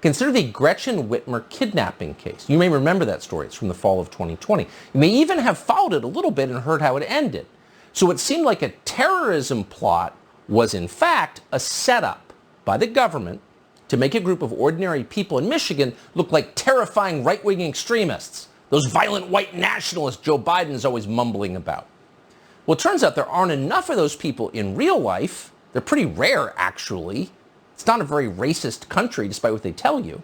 Consider the Gretchen Whitmer kidnapping case. You may remember that story. It's from the fall of 2020. You may even have followed it a little bit and heard how it ended. So it seemed like a terrorism plot was in fact a setup by the government to make a group of ordinary people in Michigan look like terrifying right-wing extremists, those violent white nationalists Joe Biden is always mumbling about. Well, it turns out there aren't enough of those people in real life. They're pretty rare, actually. It's not a very racist country, despite what they tell you.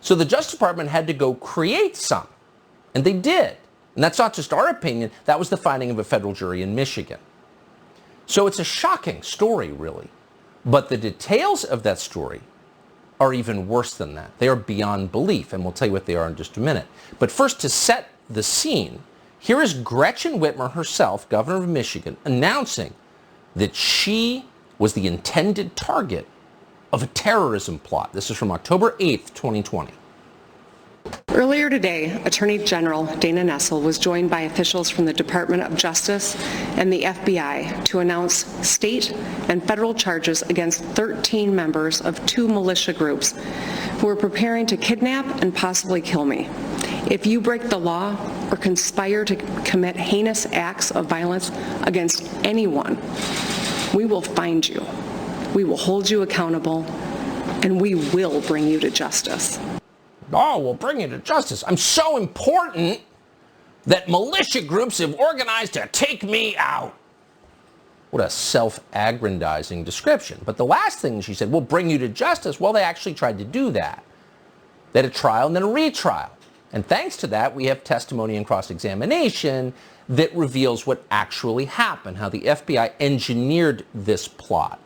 So the Justice Department had to go create some, and they did. And that's not just our opinion. That was the finding of a federal jury in Michigan. So it's a shocking story, really. But the details of that story are even worse than that. They are beyond belief, and we'll tell you what they are in just a minute. But first, to set the scene, here is Gretchen Whitmer herself, governor of Michigan, announcing that she was the intended target of a terrorism plot. This is from October 8th, 2020. Earlier today, Attorney General Dana Nessel was joined by officials from the Department of Justice and the FBI to announce state and federal charges against 13 members of 2 militia groups who were preparing to kidnap and possibly kill me. If you break the law or conspire to commit heinous acts of violence against anyone, we will find you, we will hold you accountable, and we will bring you to justice. Oh, we'll bring you to justice. I'm so important that militia groups have organized to take me out. What a self-aggrandizing description. But the last thing she said, we'll bring you to justice, well, they actually tried to do that. They had a trial and then a retrial. And thanks to that, we have testimony and cross-examination that reveals what actually happened, how the FBI engineered this plot.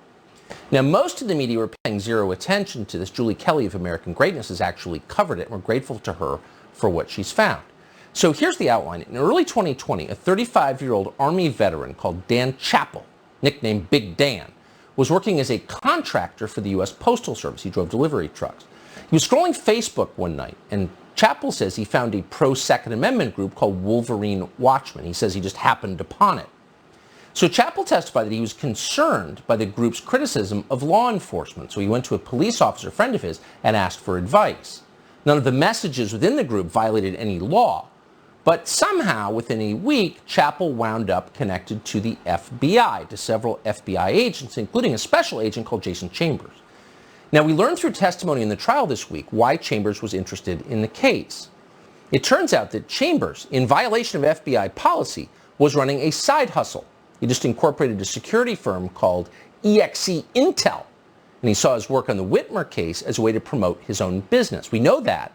Now, most of the media were paying zero attention to this. Julie Kelly of American Greatness has actually covered it, and we're grateful to her for what she's found. So here's the outline. In early 2020, a 35-year-old Army veteran called Dan Chappell, nicknamed Big Dan, was working as a contractor for the U.S. Postal Service. He drove delivery trucks. He was scrolling Facebook one night, and Chappell says he found a pro-Second Amendment group called Wolverine Watchmen. He says he just happened upon it. So Chappell testified that he was concerned by the group's criticism of law enforcement. So he went to a police officer friend of his and asked for advice. None of the messages within the group violated any law. But somehow, within a week, Chappell wound up connected to the FBI, to several FBI agents, including a special agent called Jason Chambers. Now, we learned through testimony in the trial this week why Chambers was interested in the case. It turns out that Chambers, in violation of FBI policy, was running a side hustle. He just incorporated a security firm called EXE Intel, and he saw his work on the Whitmer case as a way to promote his own business. We know that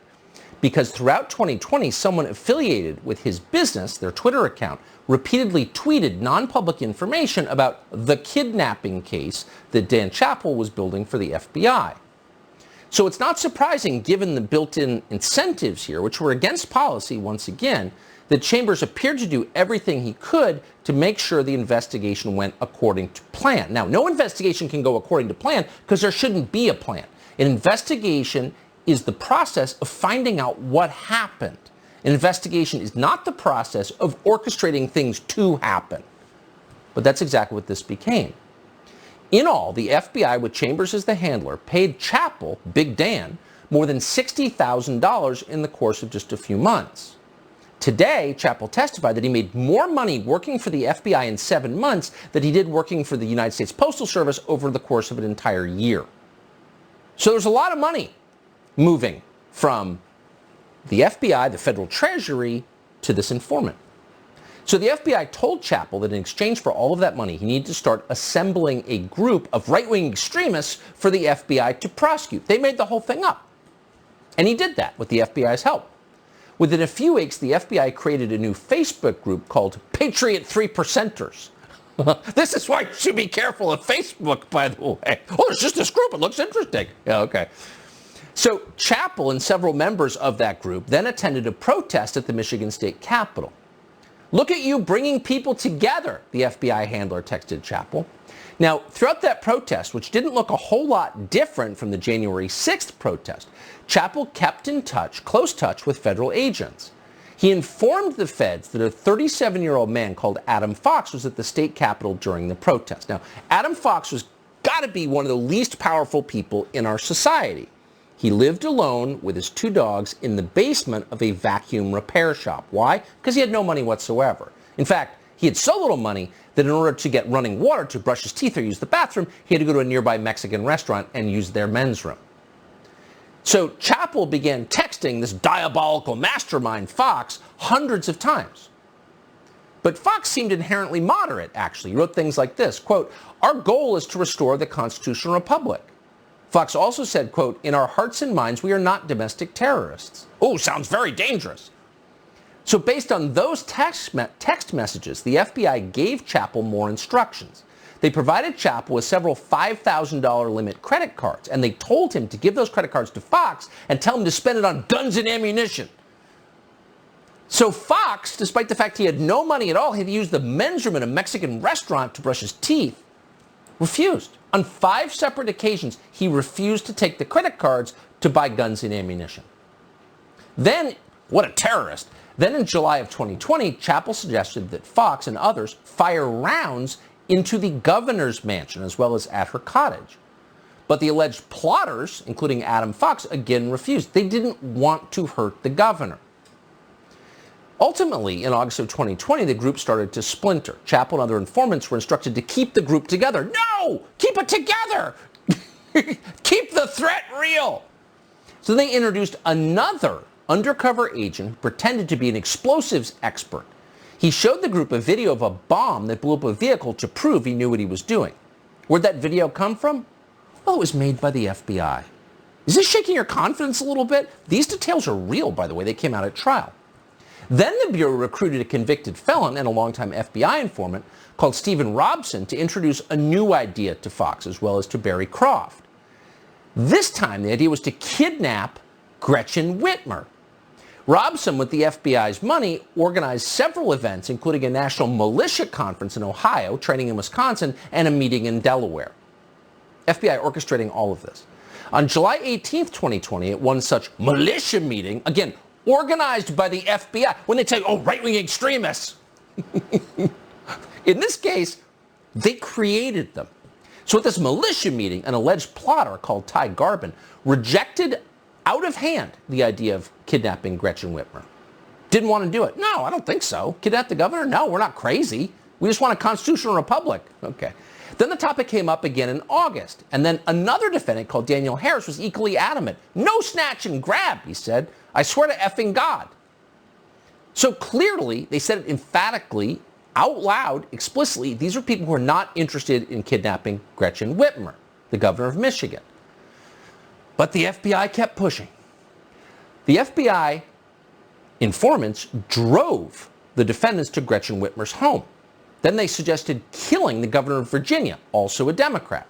because throughout 2020, someone affiliated with his business, their Twitter account, repeatedly tweeted non-public information about the kidnapping case that Dan Chappell was building for the FBI. So it's not surprising, given the built-in incentives here, which were against policy once again, that Chambers appeared to do everything he could to make sure the investigation went according to plan. Now, no investigation can go according to plan because there shouldn't be a plan. An investigation is the process of finding out what happened. An investigation is not the process of orchestrating things to happen. But that's exactly what this became. In all, the FBI, with Chambers as the handler, paid Chappell, Big Dan, more than $60,000 in the course of just a few months. Today, Chappell testified that he made more money working for the FBI in 7 months than he did working for the United States Postal Service over the course of an entire year. So there's a lot of money moving from the FBI, the Federal Treasury, to this informant. So the FBI told Chappell that in exchange for all of that money, he needed to start assembling a group of right-wing extremists for the FBI to prosecute. They made the whole thing up. And he did that with the FBI's help. Within a few weeks, the FBI created a new Facebook group called Patriot 3%ers. This is why you should be careful of Facebook, by the way. Oh, there's just this group. It looks interesting. Yeah, okay. So Chappell and several members of that group then attended a protest at the Michigan State Capitol. Look at you bringing people together, the FBI handler texted Chappell. Now, throughout that protest, which didn't look a whole lot different from the January 6th protest, Chappell kept in touch, close touch with federal agents. He informed the feds that a 37-year-old man called Adam Fox was at the state capitol during the protest. Now, Adam Fox was got to be one of the least powerful people in our society. He lived alone with his 2 dogs in the basement of a vacuum repair shop. Why? Because he had no money whatsoever. In fact, he had so little money that in order to get running water to brush his teeth or use the bathroom, he had to go to a nearby Mexican restaurant and use their men's room. So Chappell began texting this diabolical mastermind, Fox, hundreds of times. But Fox seemed inherently moderate, actually. He wrote things like this, quote, "Our goal is to restore the constitutional republic." Fox also said, quote, "In our hearts and minds, we are not domestic terrorists." Oh, sounds very dangerous. So based on those text messages, the FBI gave Chappell more instructions. They provided Chappell with several $5,000 limit credit cards, and they told him to give those credit cards to Fox and tell him to spend it on guns and ammunition. So Fox, despite the fact he had no money at all, he had to use the men's room in a Mexican restaurant to brush his teeth, refused. On 5 separate occasions, he refused to take the credit cards to buy guns and ammunition. Then, what a terrorist. Then in July of 2020, Chappell suggested that Fox and others fire rounds into the governor's mansion as well as at her cottage. But the alleged plotters, including Adam Fox, again refused. They didn't want to hurt the governor. Ultimately, in August of 2020, the group started to splinter. Chappell and other informants were instructed to keep the group together. No! Keep it together! Keep the threat real! So they introduced another undercover agent who pretended to be an explosives expert. He showed the group a video of a bomb that blew up a vehicle to prove he knew what he was doing. Where'd that video come from? Well, it was made by the FBI. Is this shaking your confidence a little bit? These details are real, by the way. They came out at trial. Then the Bureau recruited a convicted felon and a longtime FBI informant called Stephen Robson to introduce a new idea to Fox as well as to Barry Croft. This time, the idea was to kidnap Gretchen Whitmer. Robson, with the FBI's money, organized several events, including a national militia conference in Ohio, training in Wisconsin, and a meeting in Delaware. FBI orchestrating all of this. On July 18th, 2020, at one such militia meeting, again, organized by the FBI, when they tell you, oh, right-wing extremists. In this case, they created them. So at this militia meeting, an alleged plotter called Ty Garbin rejected out of hand the idea of kidnapping Gretchen Whitmer. Didn't want to do it. No, I don't think so. Kidnap the governor? No, we're not crazy. We just want a constitutional republic. Okay. Then the topic came up again in August. And then another defendant called Daniel Harris was equally adamant. No snatch and grab, he said. I swear to effing God. So clearly, they said it emphatically, out loud, explicitly, these are people who are not interested in kidnapping Gretchen Whitmer, the governor of Michigan. But the FBI kept pushing. The FBI informants drove the defendants to Gretchen Whitmer's home. Then they suggested killing the governor of Virginia, also a Democrat.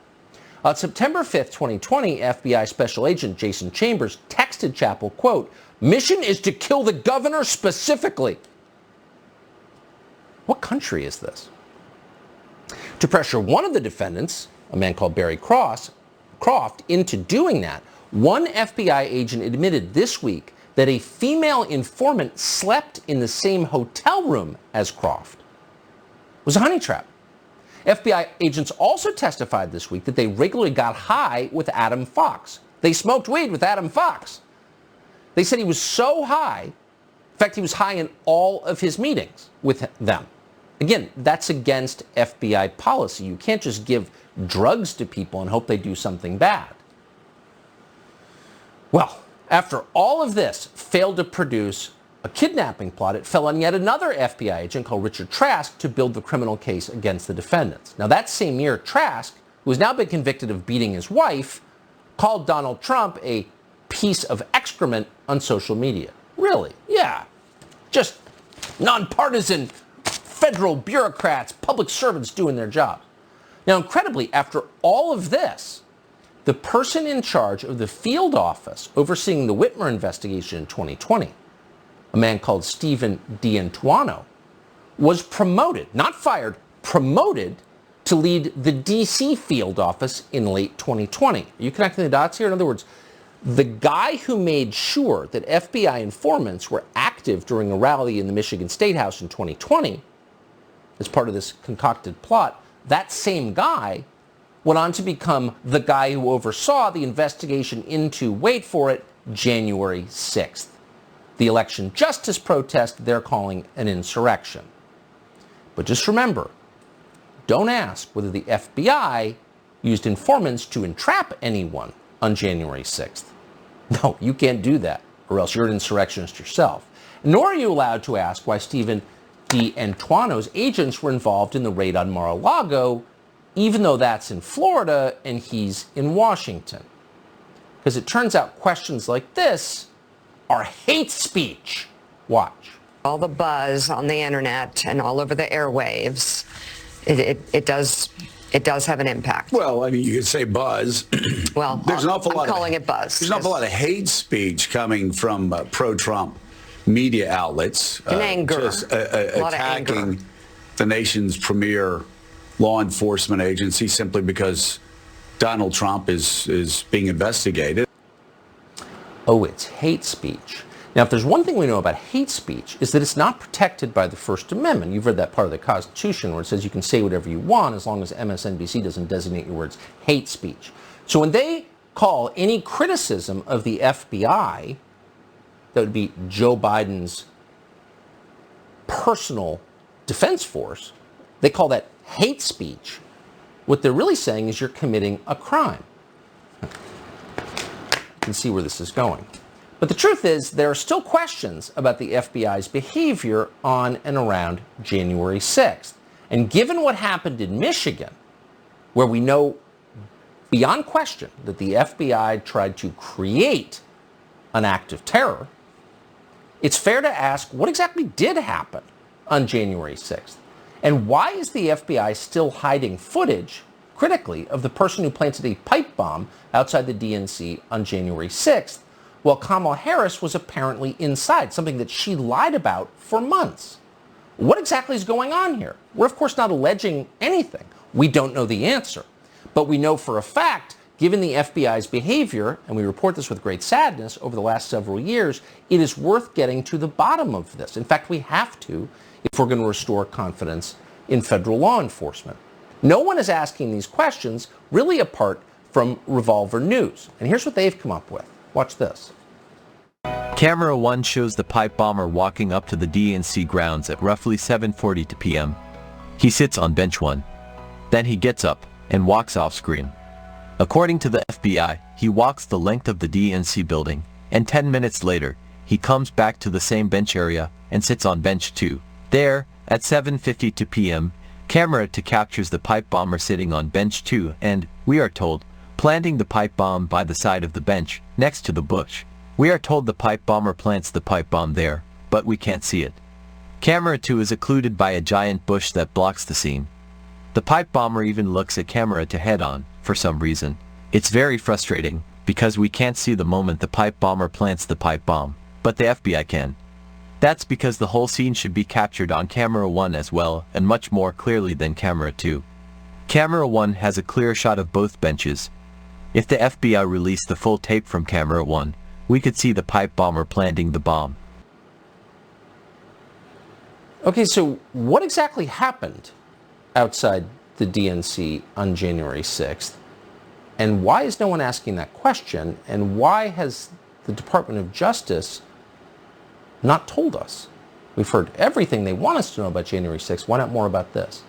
On September 5th, 2020, FBI Special Agent Jason Chambers texted Chappell, quote, "Mission is to kill the governor specifically." What country is this? To pressure one of the defendants, a man called Barry Croft, into doing that, one FBI agent admitted this week that a female informant slept in the same hotel room as Croft. It was a honey trap. FBI agents also testified this week that they regularly got high with Adam Fox. They smoked weed with Adam Fox. They said he was so high, in fact, he was high in all of his meetings with them. Again, that's against FBI policy. You can't just give drugs to people and hope they do something bad. Well, after all of this failed to produce a kidnapping plot, it fell on yet another FBI agent called Richard Trask to build the criminal case against the defendants. Now, that same year, Trask, who has now been convicted of beating his wife, called Donald Trump a piece of excrement on social media. Really? Yeah. Just nonpartisan federal bureaucrats, public servants doing their job. Now, incredibly, after all of this, the person in charge of the field office overseeing the Whitmer investigation in 2020, a man called Stephen D'Antuono, was promoted, not fired, promoted to lead the D.C. field office in late 2020. Are you connecting the dots here? In other words, the guy who made sure that FBI informants were active during a rally in the Michigan State House in 2020, as part of this concocted plot, that same guy went on to become the guy who oversaw the investigation into, wait for it, January 6th. The election justice protest they're calling an insurrection. But just remember, don't ask whether the FBI used informants to entrap anyone on January 6th. No, you can't do that, or else you're an insurrectionist yourself. Nor are you allowed to ask why Stephen D'Antuono's agents were involved in the raid on Mar-a-Lago, even though that's in Florida and he's in Washington. Because it turns out questions like this are hate speech. Watch. All the buzz on the internet and all over the airwaves, it does have an impact. Well, I mean, you could say buzz. Well, there's an awful I'm lot calling it buzz. There's an awful lot of hate speech coming from pro-Trump media outlets. And anger. Just a lot attacking of anger. the nation's premier law enforcement agency simply because Donald Trump is being investigated. Oh, it's hate speech. Now, if there's one thing we know about hate speech, is that it's not protected by the First Amendment. You've read that part of the Constitution where it says you can say whatever you want as long as MSNBC doesn't designate your words hate speech. So when they call any criticism of the FBI, that would be Joe Biden's personal defense force, they call that hate speech. What they're really saying is you're committing a crime. You can see where this is going. But the truth is, there are still questions about the FBI's behavior on and around January 6th. And given what happened in Michigan, where we know beyond question that the FBI tried to create an act of terror, it's fair to ask what exactly did happen on January 6th? And why is the FBI still hiding footage, critically, of the person who planted a pipe bomb outside the DNC on January 6th? While Kamala Harris was apparently inside, something that she lied about for months. What exactly is going on here? We're, of course, not alleging anything. We don't know the answer. But we know for a fact, given the FBI's behavior, and we report this with great sadness over the last several years, it is worth getting to the bottom of this. In fact, we have to if we're going to restore confidence in federal law enforcement. No one is asking these questions really apart from Revolver News. And here's what they've come up with. Watch this. Camera 1 shows the pipe bomber walking up to the DNC grounds at roughly 7:40 p.m. He sits on bench 1. Then he gets up and walks off screen. According to the FBI, he walks the length of the DNC building, and 10 minutes later, he comes back to the same bench area and sits on bench 2. There, at 7:52 p.m., camera 2 captures the pipe bomber sitting on bench 2 and, we are told, planting the pipe bomb by the side of the bench, next to the bush. We are told the pipe bomber plants the pipe bomb there, but we can't see it. Camera 2 is occluded by a giant bush that blocks the scene. The pipe bomber even looks at camera 2 head-on, for some reason. It's very frustrating, because we can't see the moment the pipe bomber plants the pipe bomb, but the FBI can. That's because the whole scene should be captured on camera 1 as well, and much more clearly than camera 2. Camera 1 has a clear shot of both benches. If the FBI released the full tape from camera 1, we could see the pipe bomber planting the bomb. Okay, so what exactly happened outside the DNC on January 6th? And why is no one asking that question? And why has the Department of Justice not told us? We've heard everything they want us to know about January 6th. Why not more about this?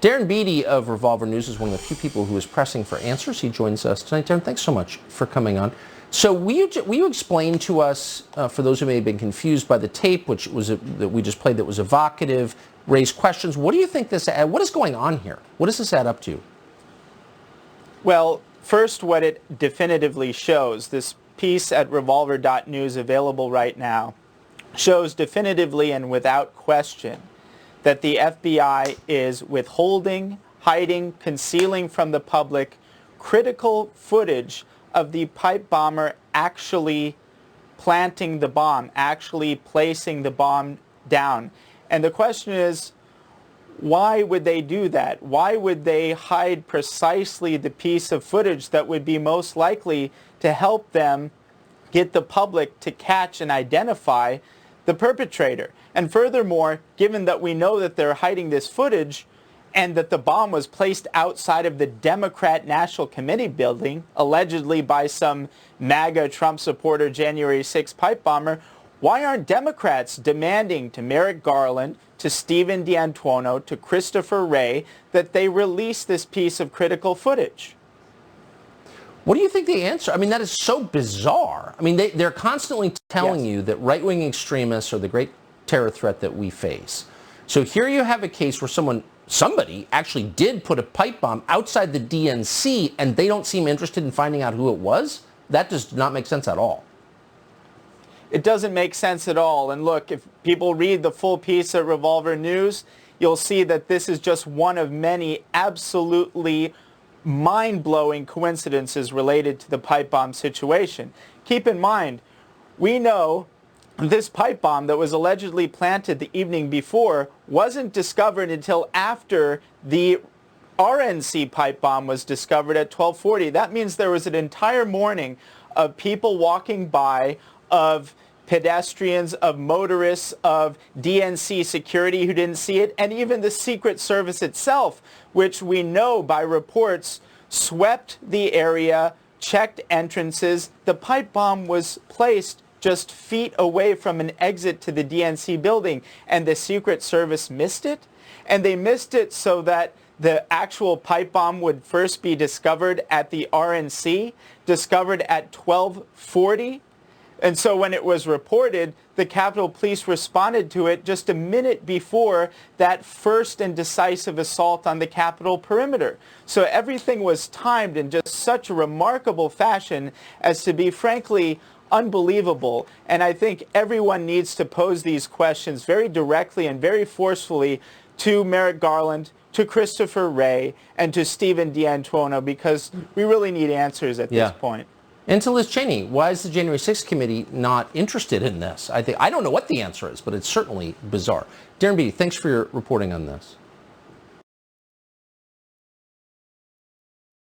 Darren Beatty of Revolver News is one of the few people who is pressing for answers. He joins us tonight. Darren, thanks so much for coming on. So will you explain to us, for those who may have been confused by the tape, which was that we just played that was evocative, raised questions, what do you think what is going on here? What does this add up to? Well, first, what it definitively shows, this piece at revolver.news available right now, shows definitively and without question that the FBI is withholding, hiding, concealing from the public critical footage of the pipe bomber actually planting the bomb, actually placing the bomb down. And the question is, why would they do that? Why would they hide precisely the piece of footage that would be most likely to help them get the public to catch and identify the perpetrator? And furthermore, given that we know that they're hiding this footage, and that the bomb was placed outside of the Democrat National Committee building, allegedly by some MAGA Trump supporter January 6 pipe bomber, why aren't Democrats demanding to Merrick Garland, to Stephen D'Antuono, to Christopher Wray that they release this piece of critical footage? What do you think the answer? I mean, that is so bizarre. I mean, they're constantly telling you that right-wing extremists are the great terror threat that we face. So here you have a case where somebody actually did put a pipe bomb outside the DNC, and they don't seem interested in finding out who it was? That does not make sense at all. It doesn't make sense at all. And look, if people read the full piece at Revolver News, you'll see that this is just one of many absolutely mind-blowing coincidences related to the pipe bomb situation. Keep in mind, we know this pipe bomb that was allegedly planted the evening before wasn't discovered until after the RNC pipe bomb was discovered at 12:40. That means there was an entire morning of people walking by, of pedestrians, of motorists, of DNC security who didn't see it, and even the Secret Service itself, which we know by reports swept the area, checked entrances. The pipe bomb was placed just feet away from an exit to the DNC building, and the Secret Service missed it. And they missed it so that the actual pipe bomb would first be discovered at the RNC, discovered at 12:40. And so when it was reported, the Capitol Police responded to it just a minute before that first and decisive assault on the Capitol perimeter. So everything was timed in just such a remarkable fashion as to be, frankly, unbelievable. And I think everyone needs to pose these questions very directly and very forcefully to Merrick Garland, to Christopher Wray, and to Stephen D'Antuono, because we really need answers at this point. And to Liz Cheney, why is the January 6th committee not interested in this? I don't know what the answer is, but it's certainly bizarre. Darren Beattie, thanks for your reporting on this.